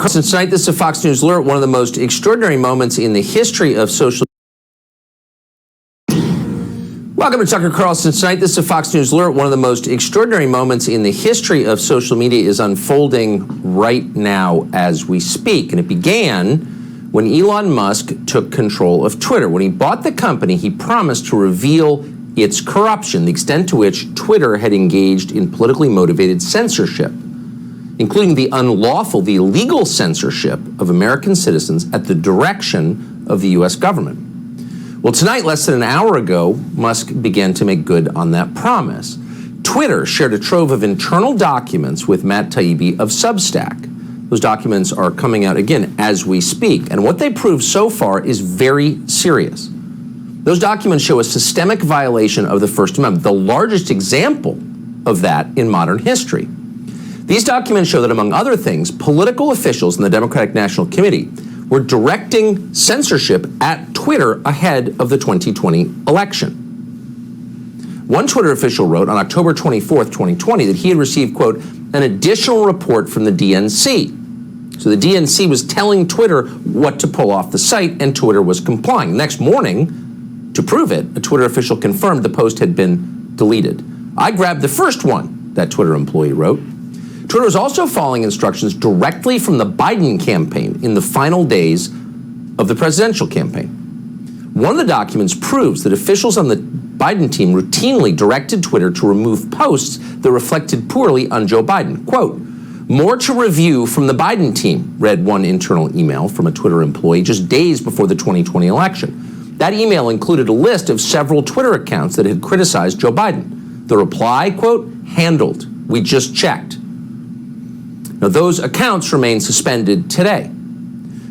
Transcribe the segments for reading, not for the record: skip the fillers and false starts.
Tonight, this is a Fox News alert. One of the most extraordinary moments in the history of social. Welcome to Tucker Carlson Tonight. This is a Fox News alert. One of the most extraordinary moments in the history of social media is unfolding right now as we speak. And it began when Elon Musk took control of Twitter. When he bought the company, he promised to reveal its corruption, the extent to which Twitter had engaged in politically motivated censorship, including the unlawful, the illegal censorship of American citizens at the direction of the U.S. government. Well, tonight, less than an hour ago, Musk began to make good on that promise. Twitter shared a trove of internal documents with Matt Taibbi of Substack. Those documents are coming out again as we speak, and what they prove so far is very serious. Those documents show a systemic violation of the First Amendment, the largest example of that in modern history. These documents show that, among other things, political officials in the Democratic National Committee were directing censorship at Twitter ahead of the 2020 election. One Twitter official wrote on October 24th, 2020, that he had received, quote, an additional report from the DNC. So the DNC was telling Twitter what to pull off the site, and Twitter was complying. The next morning, to prove it, a Twitter official confirmed the post had been deleted. I grabbed the first one, that Twitter employee wrote. Twitter was also following instructions directly from the Biden campaign in the final days of the presidential campaign. One of the documents proves that officials on the Biden team routinely directed Twitter to remove posts that reflected poorly on Joe Biden. Quote, more to review from the Biden team, read one internal email from a Twitter employee just days before the 2020 election. That email included a list of several Twitter accounts that had criticized Joe Biden. The reply, quote, handled. We just checked. Now, those accounts remain suspended today.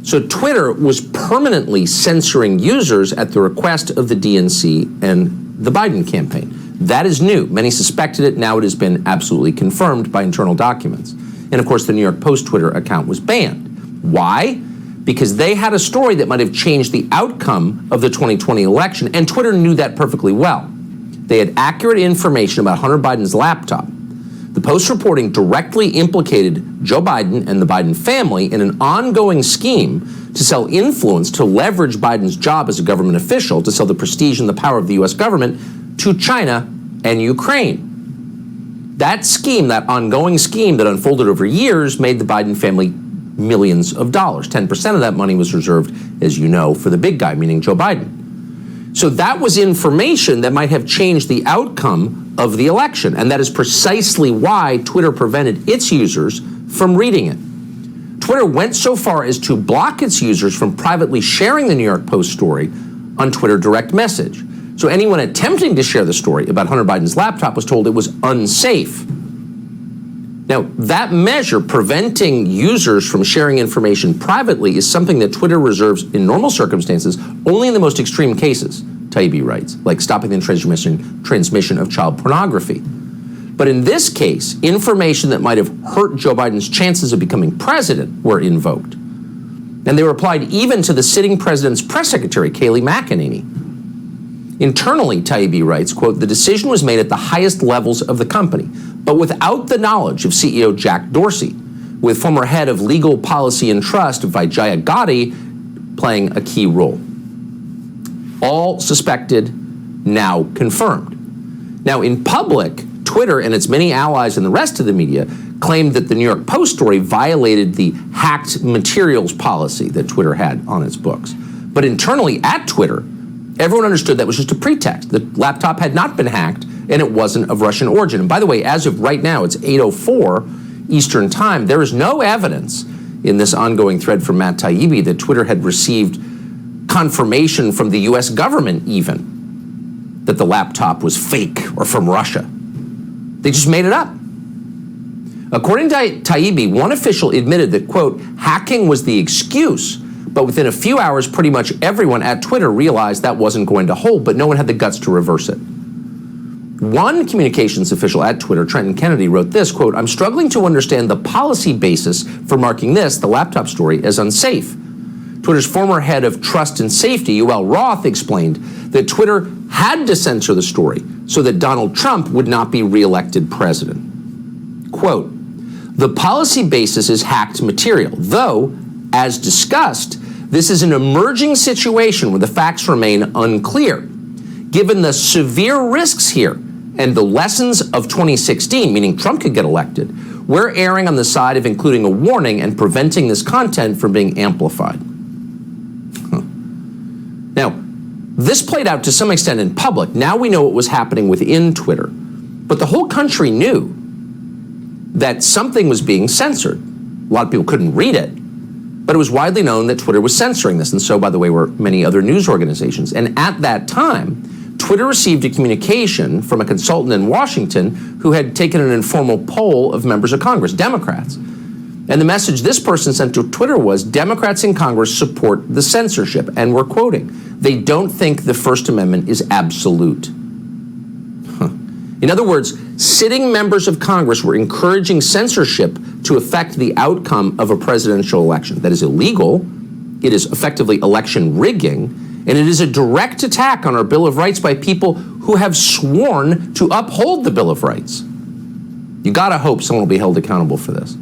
So Twitter was permanently censoring users at the request of the DNC and the Biden campaign. That is new. Many suspected it. Now it has been absolutely confirmed by internal documents. And of course, the New York Post Twitter account was banned. Why? Because they had a story that might have changed the outcome of the 2020 election, and Twitter knew that perfectly well. They had accurate information about Hunter Biden's laptop. The Post reporting directly implicated Joe Biden and the Biden family in an ongoing scheme to sell influence, to leverage Biden's job as a government official, to sell the prestige and the power of the U.S. government to China and Ukraine. That scheme, that ongoing scheme that unfolded over years, made the Biden family millions of dollars. 10% of that money was reserved, as you know, for the big guy, meaning Joe Biden. So that was information that might have changed the outcome of the election, and that is precisely why Twitter prevented its users from reading it. Twitter went so far as to block its users from privately sharing the New York Post story on Twitter direct message. So anyone attempting to share the story about Hunter Biden's laptop was told it was unsafe. Now, that measure, preventing users from sharing information privately, is something that Twitter reserves in normal circumstances only in the most extreme cases, Taibbi writes, like stopping the transmission of child pornography. But in this case, information that might have hurt Joe Biden's chances of becoming president were invoked. And they were applied even to the sitting president's press secretary, Kayleigh McEnany. Internally, Taibbi writes, quote, the decision was made at the highest levels of the company, but without the knowledge of CEO Jack Dorsey, with former head of legal policy and trust, Vijaya Gotti, playing a key role. All suspected, now confirmed. Now, in public, Twitter and its many allies and the rest of the media claimed that the New York Post story violated the hacked materials policy that Twitter had on its books. But internally at Twitter, everyone understood that was just a pretext. The laptop had not been hacked, and it wasn't of Russian origin. And by the way, as of right now, it's 8:04 Eastern Time. There is no evidence in this ongoing thread from Matt Taibbi that Twitter had received confirmation from the U.S. government even that the laptop was fake or from Russia. They just made it up. According to Taibbi, one official admitted that, quote, hacking was the excuse, but within a few hours, pretty much everyone at Twitter realized that wasn't going to hold, but no one had the guts to reverse it. One communications official at Twitter, Trenton Kennedy, wrote this, quote, I'm struggling to understand the policy basis for marking this, the laptop story, as unsafe. Twitter's former head of trust and safety, Yoel Roth, explained that Twitter had to censor the story so that Donald Trump would not be reelected president. Quote, The policy basis is hacked material, though, as discussed, this is an emerging situation where the facts remain unclear. Given the severe risks here and the lessons of 2016, meaning Trump could get elected, we're erring on the side of including a warning and preventing this content from being amplified. Now, this played out to some extent in public. Now we know what was happening within Twitter. But the whole country knew that something was being censored. A lot of people couldn't read it, but it was widely known that Twitter was censoring this. And so, by the way, were many other news organizations. And at that time, Twitter received a communication from a consultant in Washington who had taken an informal poll of members of Congress, Democrats. And the message this person sent to Twitter was, Democrats in Congress support the censorship. And we're quoting, they don't think the First Amendment is absolute. In other words, sitting members of Congress were encouraging censorship to affect the outcome of a presidential election. That is illegal. It is effectively election rigging. And it is a direct attack on our Bill of Rights by people who have sworn to uphold the Bill of Rights. You gotta hope someone will be held accountable for this.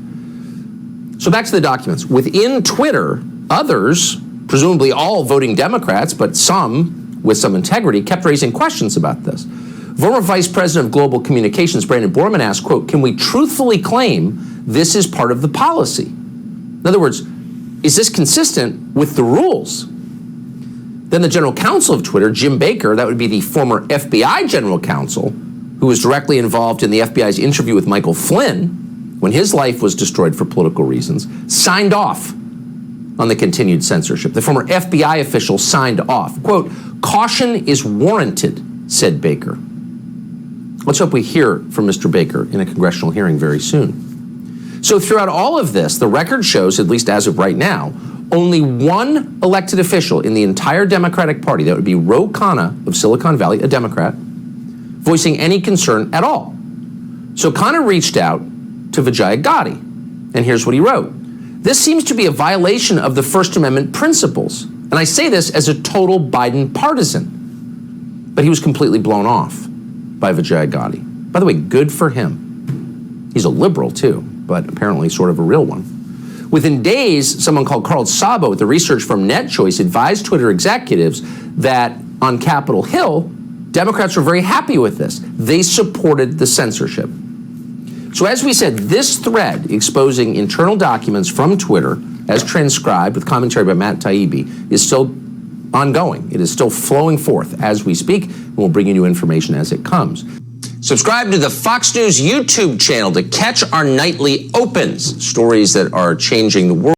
So back to the documents. Within Twitter, others, presumably all voting Democrats, but some with some integrity, kept raising questions about this. Former Vice President of Global Communications, Brandon Borman, asked, quote, can we truthfully claim this is part of the policy? In other words, is this consistent with the rules? Then the general counsel of Twitter, Jim Baker, that would be the former FBI general counsel, who was directly involved in the FBI's interview with Michael Flynn when his life was destroyed for political reasons, signed off on the continued censorship. The former FBI official signed off. Quote, caution is warranted, said Baker. Let's hope we hear from Mr. Baker in a congressional hearing very soon. So throughout all of this, the record shows, at least as of right now, only one elected official in the entire Democratic Party, that would be Ro Khanna of Silicon Valley, a Democrat, voicing any concern at all. So Khanna reached out to Vijaya Gotti, and here's what he wrote. This seems to be a violation of the First Amendment principles. And I say this as a total Biden partisan. But he was completely blown off by Vijaya Gotti. By the way, good for him. He's a liberal too, but apparently sort of a real one. Within days, someone called Carl Szabo with the research firm NetChoice advised Twitter executives that on Capitol Hill, Democrats were very happy with this. They supported the censorship. So as we said, this thread exposing internal documents from Twitter, as transcribed with commentary by Matt Taibbi, is still ongoing. It is still flowing forth as we speak, and we'll bring you new information as it comes. Subscribe to the Fox News YouTube channel to catch our nightly opens, stories that are changing the world.